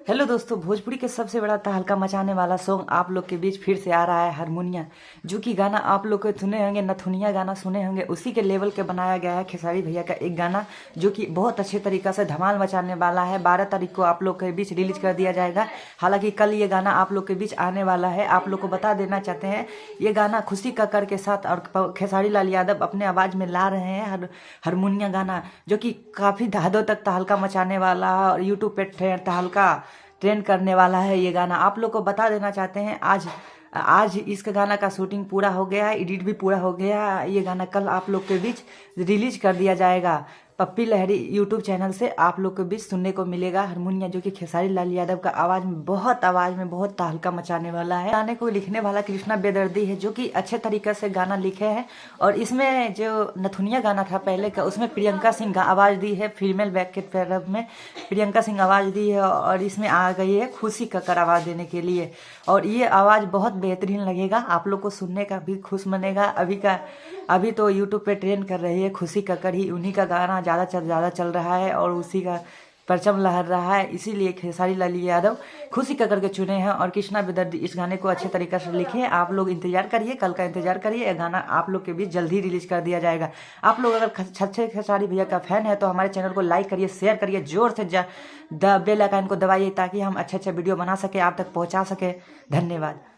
Hello दोस्तों, भोजपुरी के सबसे बड़ा तहलका मचाने वाला सॉन्ग आप लोग के बीच फिर से आ रहा है हारमोनिया। जो कि गाना आप लोग को सुने होंगे, नथुनिया गाना सुने होंगे, उसी के लेवल के बनाया गया है खेसारी भैया का एक गाना जो कि बहुत अच्छे तरीक़ा से धमाल मचाने वाला है। 12 तारीख को आप लोग के बीच रिलीज कर दिया जाएगा। हालांकि कल ये गाना आप लोग के बीच आने वाला है। आप लोग को बता देना चाहते हैं, ये गाना खुशी कक्कड़ के साथ और खेसारी लाल यादव अपने आवाज़ में ला रहे हैं हारमोनिया गाना, जो कि काफ़ी हदों तक तहलका मचाने वाला है और यूट्यूब पे तहलका ट्रेंड करने वाला है ये गाना। आप लोग को बता देना चाहते हैं, आज आज इस गाना का शूटिंग पूरा हो गया है, एडिट भी पूरा हो गया है। ये गाना कल आप लोग के बीच रिलीज कर दिया जाएगा। पप्पी लहरी यूट्यूब चैनल से आप लोग के बीच सुनने को मिलेगा हारमोनिया, जो कि खेसारी लाल यादव का आवाज़ में बहुत तहलका मचाने वाला है। गाने को लिखने वाला कृष्णा बेदर्दी है, जो कि अच्छे तरीके से गाना लिखे हैं। और इसमें जो नथुनिया गाना था पहले का, उसमें प्रियंका सिंह आवाज़ दी है, फीमेल बैक के तरफ में प्रियंका सिंह आवाज़ दी है। और इसमें आ गई है खुशी कक्कड़ आवाज़ देने के लिए। और ये आवाज़ बहुत बेहतरीन लगेगा, आप लोग को सुनने का भी खुश मनेगा। अभी तो यूट्यूब पे ट्रेंड कर रही है खुशी कक्कड़ ही, उन्हीं का गाना ज़्यादा चल रहा है और उसी का परचम लहर रहा है। इसीलिए खेसारी लाल यादव खुशी कक्कड़ के चुने हैं और कृष्णा बेदर्दी इस गाने को अच्छे तरीके से लिखे हैं। आप लोग इंतजार करिए, कल का इंतजार करिए। यह गाना आप लोग के बीच जल्द ही रिलीज कर दिया जाएगा। आप लोग अगर अच्छे खेसारी भैया का फैन है तो हमारे चैनल को लाइक करिए, शेयर करिए, जोर से बेल आइकन को दबाइए ताकि हम अच्छे वीडियो बना सके, आप तक पहुँचा सके। धन्यवाद।